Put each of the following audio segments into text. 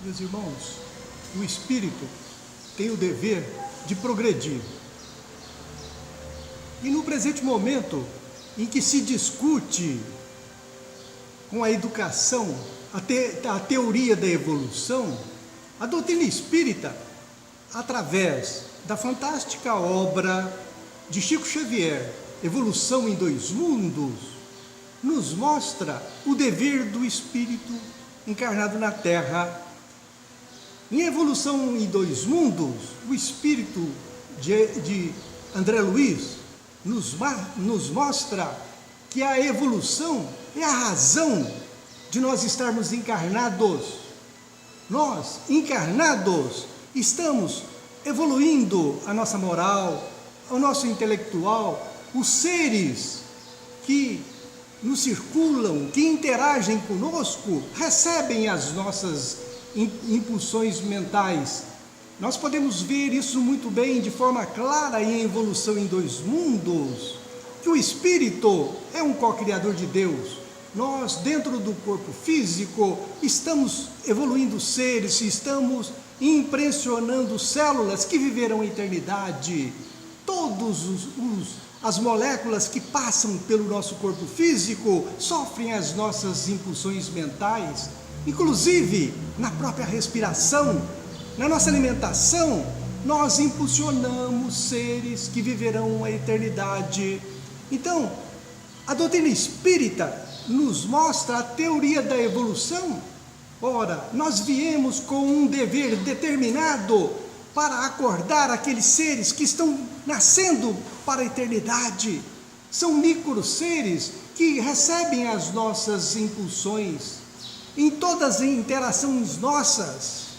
Meus irmãos, o espírito tem o dever de progredir. E no presente momento em que se discute com a educação, a teoria da evolução, a doutrina espírita, através da fantástica obra de Chico Xavier, Evolução em Dois Mundos, nos mostra o dever do espírito encarnado na Terra. Em Evolução em Dois Mundos, o espírito de André Luiz nos mostra que a evolução é a razão de nós estarmos encarnados. Nós, encarnados, estamos evoluindo a nossa moral, o nosso intelectual, os seres que nos circulam, que interagem conosco, recebem as nossas impulsões mentais. Nós podemos ver isso muito bem, de forma clara, em Evolução em Dois Mundos, que o espírito é um co-criador de Deus. Nós, dentro do corpo físico, estamos evoluindo seres, estamos impressionando células que viverão a eternidade. Todas as moléculas que passam pelo nosso corpo físico sofrem as nossas impulsões mentais, inclusive na própria respiração, na nossa alimentação. Nós impulsionamos seres que viverão a eternidade. Então, a doutrina espírita nos mostra a teoria da evolução. Ora, nós viemos com um dever determinado para acordar aqueles seres que estão nascendo para a eternidade. São micro seres que recebem as nossas impulsões em todas as interações nossas.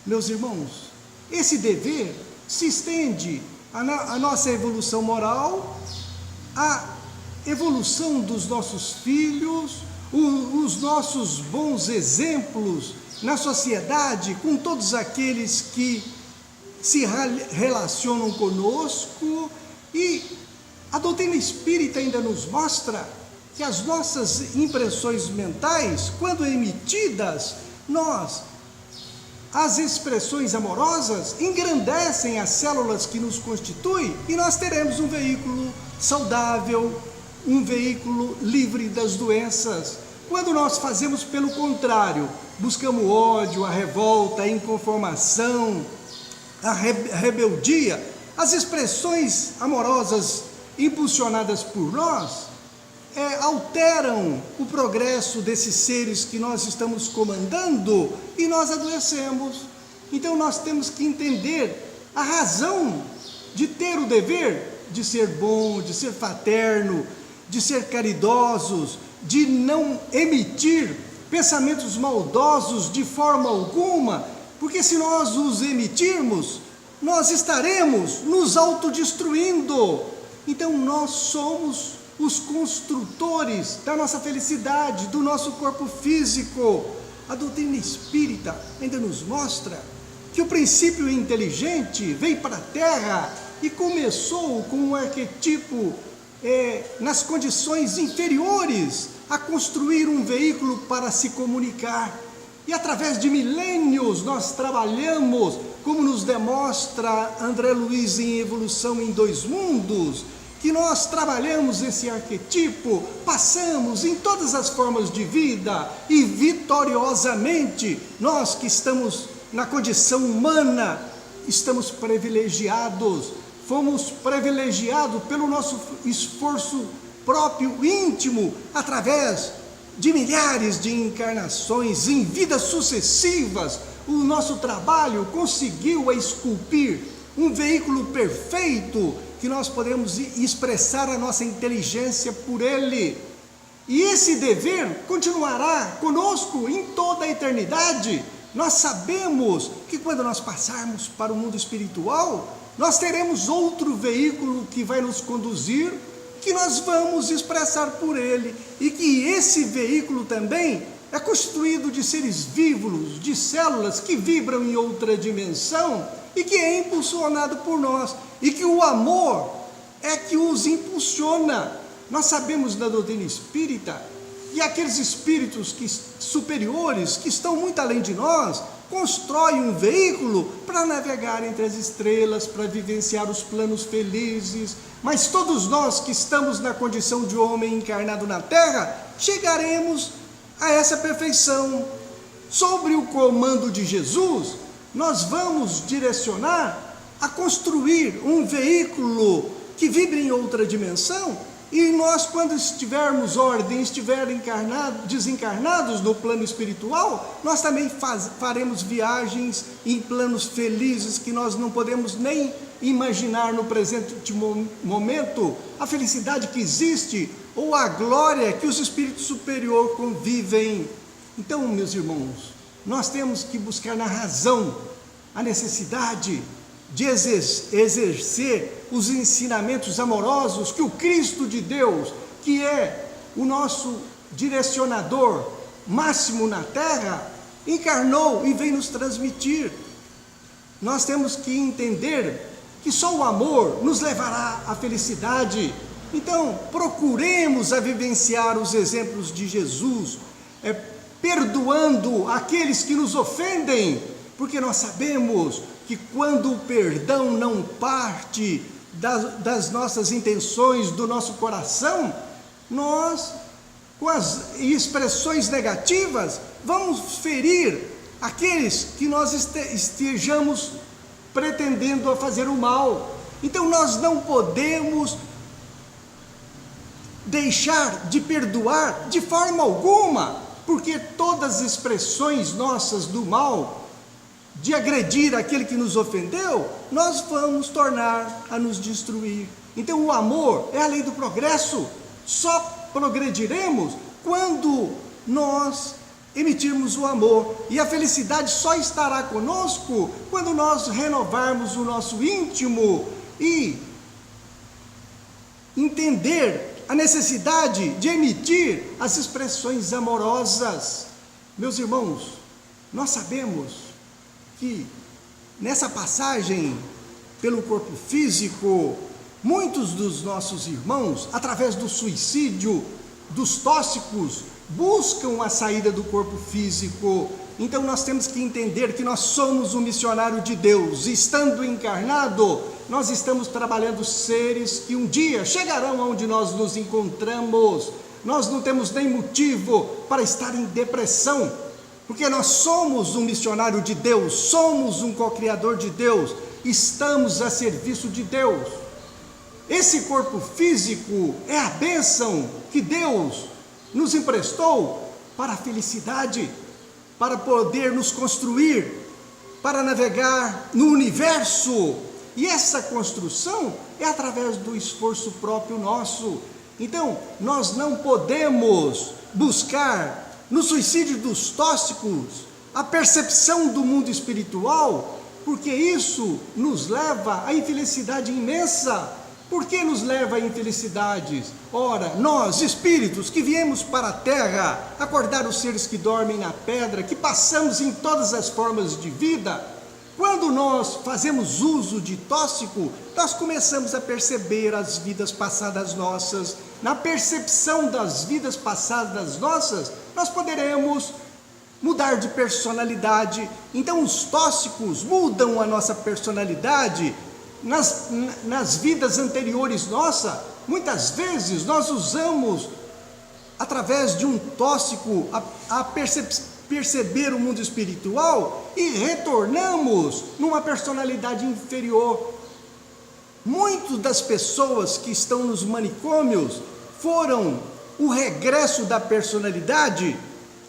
Meus irmãos, esse dever se estende à nossa evolução moral, à evolução dos nossos filhos, os nossos bons exemplos na sociedade, com todos aqueles que se relacionam conosco. E a doutrina espírita ainda nos mostra que as nossas impressões mentais, quando emitidas, as expressões amorosas engrandecem as células que nos constituem, e nós teremos um veículo saudável, um veículo livre das doenças. Quando nós fazemos pelo contrário, buscamos o ódio, a revolta, a inconformação, a rebeldia, as expressões amorosas impulsionadas por nós alteram o progresso desses seres que nós estamos comandando, e nós adoecemos. Então nós temos que entender a razão de ter o dever de ser bom, de ser fraterno, de ser caridosos, de não emitir pensamentos maldosos de forma alguma, porque se nós os emitirmos, nós estaremos nos autodestruindo. Então nós somos os construtores da nossa felicidade, do nosso corpo físico. A doutrina espírita ainda nos mostra que o princípio inteligente veio para a Terra e começou com um arquetipo nas condições inferiores a construir um veículo para se comunicar. E através de milênios nós trabalhamos, como nos demonstra André Luiz em Evolução em Dois Mundos, que nós trabalhamos esse arquetipo, passamos em todas as formas de vida e vitoriosamente, nós que estamos na condição humana, estamos privilegiados. Fomos privilegiados pelo nosso esforço próprio, íntimo, através de milhares de encarnações em vidas sucessivas. O nosso trabalho conseguiu esculpir um veículo perfeito que nós podemos expressar a nossa inteligência por ele. E esse dever continuará conosco em toda a eternidade. Nós sabemos que quando nós passarmos para o mundo espiritual, nós teremos outro veículo que vai nos conduzir, que nós vamos expressar por ele, e que esse veículo também é constituído de seres vivos, de células que vibram em outra dimensão e que é impulsionado por nós, e que o amor é que os impulsiona. Nós sabemos da doutrina espírita, e aqueles espíritos superiores que estão muito além de nós, constrói um veículo para navegar entre as estrelas, para vivenciar os planos felizes. Mas todos nós que estamos na condição de homem encarnado na terra, chegaremos a essa perfeição. Sob o comando de Jesus, nós vamos direcionar a construir um veículo que vibre em outra dimensão, e nós, quando estivermos desencarnados no plano espiritual, nós também faremos viagens em planos felizes que nós não podemos nem imaginar no presente momento, a felicidade que existe, ou a glória que os espíritos superiores convivem. Então, meus irmãos, nós temos que buscar na razão a necessidade de exercer os ensinamentos amorosos que o Cristo de Deus, que é o nosso direcionador máximo na terra, encarnou e vem nos transmitir. Nós temos que entender que só o amor nos levará à felicidade. Então, procuremos a vivenciar os exemplos de Jesus, perdoando aqueles que nos ofendem, porque nós sabemos que quando o perdão não parte das nossas intenções, do nosso coração, nós, com as expressões negativas, vamos ferir aqueles que nós estejamos pretendendo a fazer o mal. Então nós não podemos deixar de perdoar de forma alguma, porque todas as expressões nossas do mal, de agredir aquele que nos ofendeu, nós vamos tornar a nos destruir. Então o amor é a lei do progresso. Só progrediremos quando nós emitirmos o amor, e a felicidade só estará conosco quando nós renovarmos o nosso íntimo e entender a necessidade de emitir as expressões amorosas. Meus irmãos, nós sabemos que nessa passagem pelo corpo físico, muitos dos nossos irmãos, através do suicídio, dos tóxicos, buscam a saída do corpo físico. Então nós temos que entender que nós somos um missionário de Deus. Estando encarnado, nós estamos trabalhando seres que um dia chegarão aonde nós nos encontramos. Nós não temos nem motivo para estar em depressão, porque nós somos um missionário de Deus, somos um co-criador de Deus, estamos a serviço de Deus. Esse corpo físico é a bênção que Deus nos emprestou para a felicidade, para poder nos construir, para navegar no universo. E essa construção é através do esforço próprio nosso. Então, nós não podemos buscar no suicídio dos tóxicos a percepção do mundo espiritual, porque isso nos leva à infelicidade imensa. Por que nos leva à infelicidade? Ora, nós, espíritos, que viemos para a terra, acordar os seres que dormem na pedra, que passamos em todas as formas de vida, quando nós fazemos uso de tóxico, nós começamos a perceber as vidas passadas nossas. Na percepção das vidas passadas nossas, nós poderemos mudar de personalidade. Então os tóxicos mudam a nossa personalidade. Nas vidas anteriores nossas, muitas vezes nós usamos, através de um tóxico, a perceber o mundo espiritual e retornamos numa personalidade inferior. Muitas das pessoas que estão nos manicômios foram o regresso da personalidade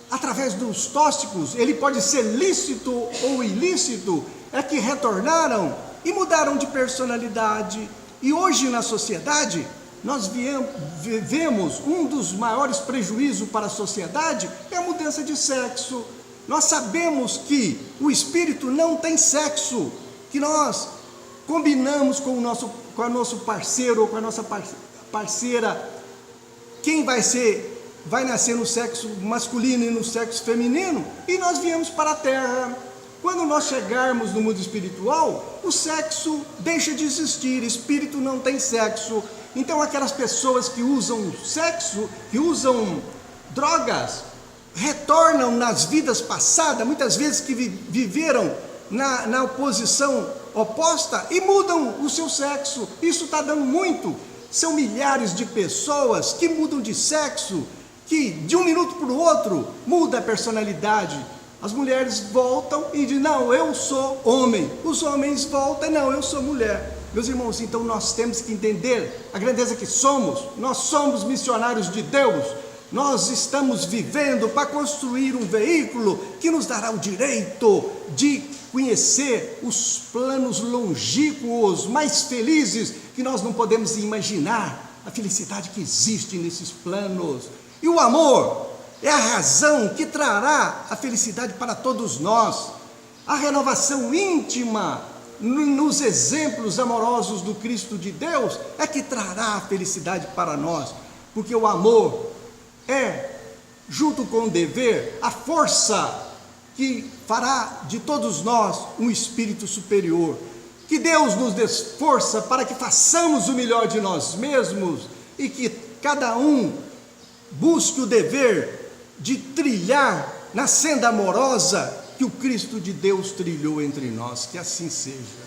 através dos tóxicos. Ele pode ser lícito ou ilícito, é que retornaram e mudaram de personalidade. E hoje na sociedade, nós vemos um dos maiores prejuízos para a sociedade é a mudança de sexo. Nós sabemos que o espírito não tem sexo, que nós combinamos com o nosso parceiro ou com a nossa parceira, quem vai nascer no sexo masculino e no sexo feminino, e nós viemos para a Terra. Quando nós chegarmos no mundo espiritual, o sexo deixa de existir, espírito não tem sexo. Então aquelas pessoas que usam sexo, que usam drogas, retornam nas vidas passadas, muitas vezes que viveram na oposição oposta e mudam o seu sexo. Isso está dando muito. São milhares de pessoas que mudam de sexo, que de um minuto para o outro muda a personalidade. As mulheres voltam e dizem, não, eu sou homem. Os homens voltam, não, eu sou mulher. Meus irmãos, então nós temos que entender a grandeza que somos. Nós somos missionários de Deus. Nós estamos vivendo para construir um veículo que nos dará o direito de conhecer os planos longínquos, mais felizes, que nós não podemos imaginar, a felicidade que existe nesses planos. E o amor é a razão que trará a felicidade para todos nós. A renovação íntima nos exemplos amorosos do Cristo de Deus é que trará a felicidade para nós, porque o amor é, junto com o dever, a força que fará de todos nós um espírito superior. Que Deus nos dê força para que façamos o melhor de nós mesmos e que cada um busque o dever de trilhar na senda amorosa que o Cristo de Deus trilhou entre nós. Que assim seja.